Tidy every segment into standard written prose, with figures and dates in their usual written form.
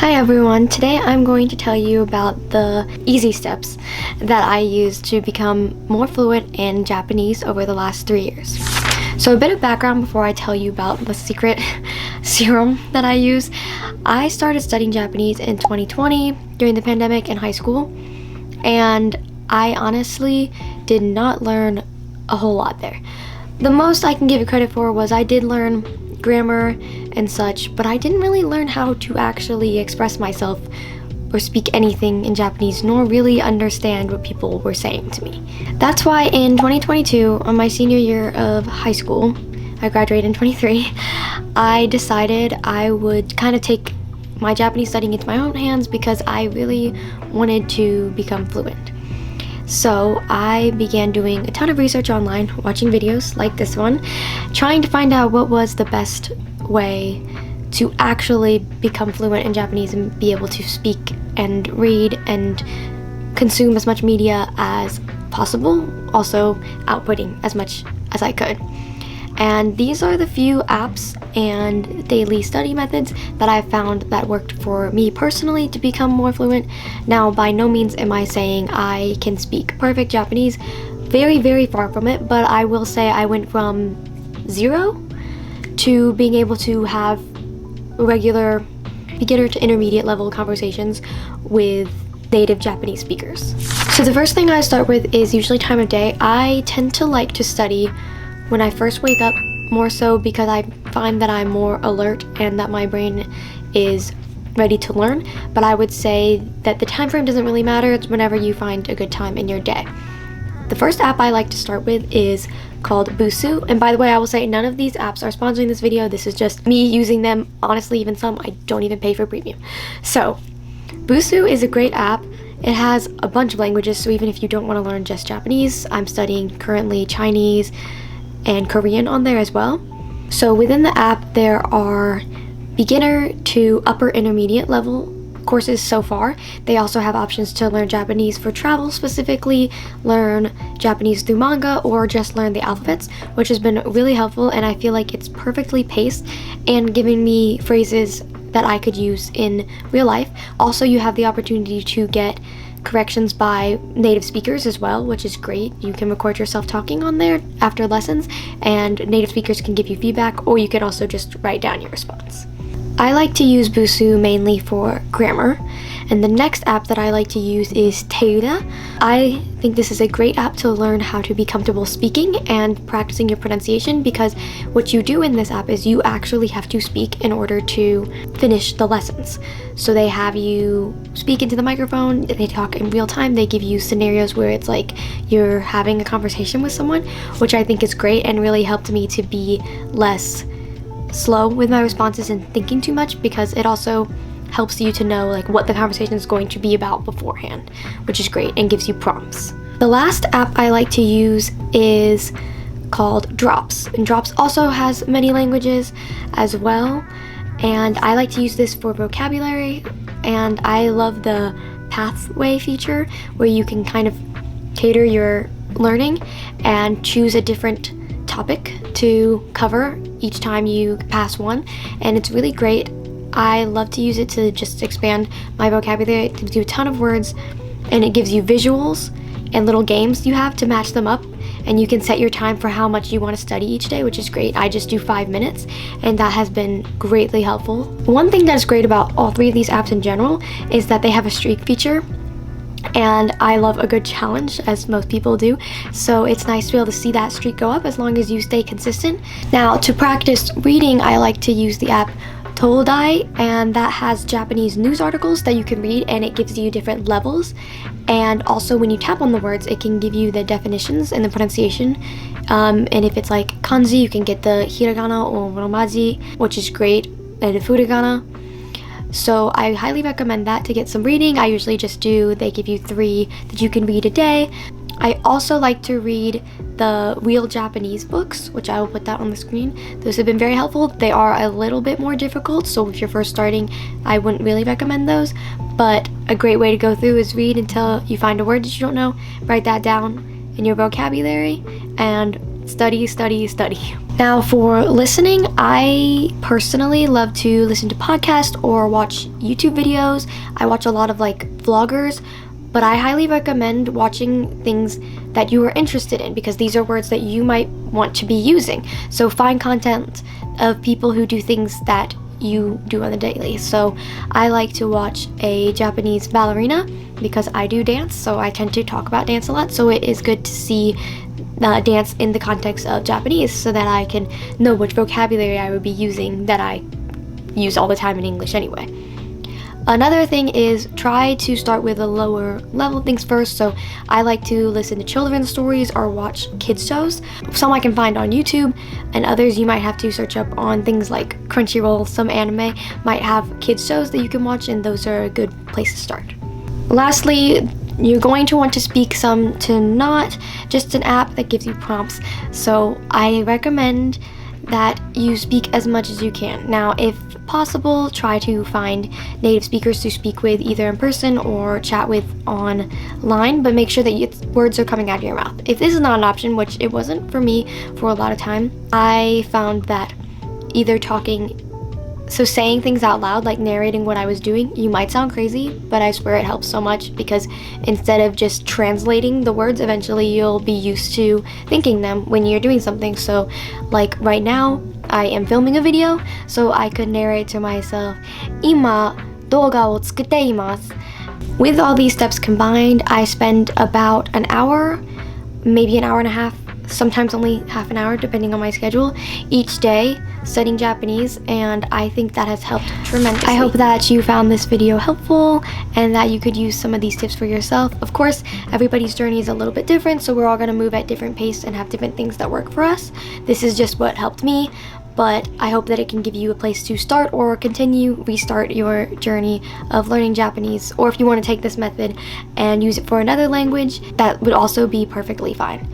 Hi everyone, today I'm going to tell you about the easy steps that I used to become more fluent in Japanese over the last 3 years. So a bit of background before I tell you about the secret serum that I use. I started studying Japanese in 2020 during the pandemic in high school, and I honestly did not learn a whole lot there. The most I can give it credit for was I did learn grammar and such, but I didn't really learn how to actually express myself or speak anything in Japanese, nor really understand what people were saying to me. That's why in 2022, on my senior year of high school, I graduated in 23, I decided I would kind of take my Japanese studying into my own hands because I really wanted to become fluent. So I began doing a ton of research online, watching videos like this one, trying to find out what was the best way to actually become fluent in Japanese and be able to speak and read and consume as much media as possible, also outputting as much as I could. And these are the few apps and daily study methods that I found that worked for me personally to become more fluent. Now, by no means am I saying I can speak perfect Japanese. Very, very far from it, but I will say I went from 0 to being able to have regular beginner to intermediate level conversations with native Japanese speakers. So the first thing I start with is usually time of day. I tend to like to study when I first wake up, more so because I find that I'm more alert and that my brain is ready to learn. But I would say that the time frame doesn't really matter. It's whenever you find a good time in your day. The first app I like to start with is called Busuu. And by the way, I will say none of these apps are sponsoring this video. This is just me using them. Honestly, even some I don't even pay for premium. So Busuu is a great app. It has a bunch of languages, so even if you don't want to learn just Japanese, I'm studying currently Chinese and Korean on there as well. So within the app, there are beginner to upper intermediate level courses so far. They also have options to learn Japanese for travel specifically, learn Japanese through manga, or just learn the alphabets, which has been really helpful, and I feel like it's perfectly paced and giving me phrases that I could use in real life. Also, you have the opportunity to get corrections by native speakers as well, which is great. You can record yourself talking on there after lessons, and native speakers can give you feedback, or you could also just write down your response. I like to use Busuu mainly for grammar, and the next app that I like to use is teuida. I think this is a great app to learn how to be comfortable speaking and practicing your pronunciation, because what you do in this app is you actually have to speak in order to finish the lessons. So they have you speak into the microphone, they talk in real time, they give you scenarios where it's like you're having a conversation with someone, which I think is great and really helped me to be less slow with my responses and thinking too much, because it also helps you to know like what the conversation is going to be about beforehand, which is great and gives you prompts. The last app I like to use is called Drops, and Drops also has many languages as well, and I like to use this for vocabulary, and I love the pathway feature where you can kind of cater your learning and choose a different topic to cover each time you pass one, and it's really great. I love to use it to just expand my vocabulary. It gives you a ton of words, and it gives you visuals and little games you have to match them up, and you can set your time for how much you want to study each day, which is great. I just do 5 minutes, and that has been greatly helpful. One thing that's great about all three of these apps in general is that they have a streak feature, and I love a good challenge, as most people do, so it's nice to be able to see that streak go up as long as you stay consistent. Now, to practice reading, I like to use the app todaii, and that has Japanese news articles that you can read, and it gives you different levels, and also when you tap on the words, it can give you the definitions and the pronunciation, and if it's like kanji, you can get the hiragana or romaji, which is great, and the furigana. So I highly recommend that to get some reading. I usually just do, they give you 3 that you can read a day. I also like to read the Real Japanese books, which I will put that on the screen. Those have been very helpful. They are a little bit more difficult, so if you're first starting, I wouldn't really recommend those. But a great way to go through is read until you find a word that you don't know, write that down in your vocabulary, and study, study, study. Now for listening, I personally love to listen to podcasts or watch YouTube videos. I watch a lot of like vloggers, but I highly recommend watching things that you are interested in because these are words that you might want to be using. So find content of people who do things that you do on the daily. So I like to watch a Japanese ballerina because I do dance, so I tend to talk about dance a lot. So it is good to see dance in the context of Japanese so that I can know which vocabulary I would be using that I use all the time in English anyway. Another thing is try to start with the lower level things first. So I like to listen to children's stories or watch kids shows. Some I can find on YouTube, and others you might have to search up on things like Crunchyroll. Some anime might have kids shows that you can watch, and those are a good place to start. Lastly, you're going to want to speak some to Not, just an app that gives you prompts. So I recommend that you speak as much as you can. Now, if possible, try to find native speakers to speak with either in person or chat with online, but make sure that words are coming out of your mouth. If this is not an option, which it wasn't for me for a lot of time, I found that either saying things out loud, like narrating what I was doing, you might sound crazy, but I swear it helps so much because instead of just translating the words, eventually you'll be used to thinking them when you're doing something. So like right now, I am filming a video, so I could narrate to myself, "Ima doga wo tsukute imasu." With all these steps combined, I spend about an hour, maybe an hour and a half, sometimes only half an hour depending on my schedule, each day studying Japanese, and I think that has helped tremendously. I hope that you found this video helpful and that you could use some of these tips for yourself. Of course, everybody's journey is a little bit different, so we're all going to move at different pace and have different things that work for us. This is just what helped me, but I hope that it can give you a place to start or restart your journey of learning Japanese. Or if you want to take this method and use it for another language, that would also be perfectly fine.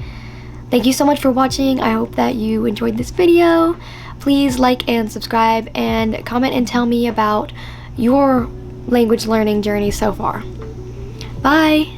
Thank you so much for watching. I hope that you enjoyed this video. Please like and subscribe and comment and tell me about your language learning journey so far. Bye!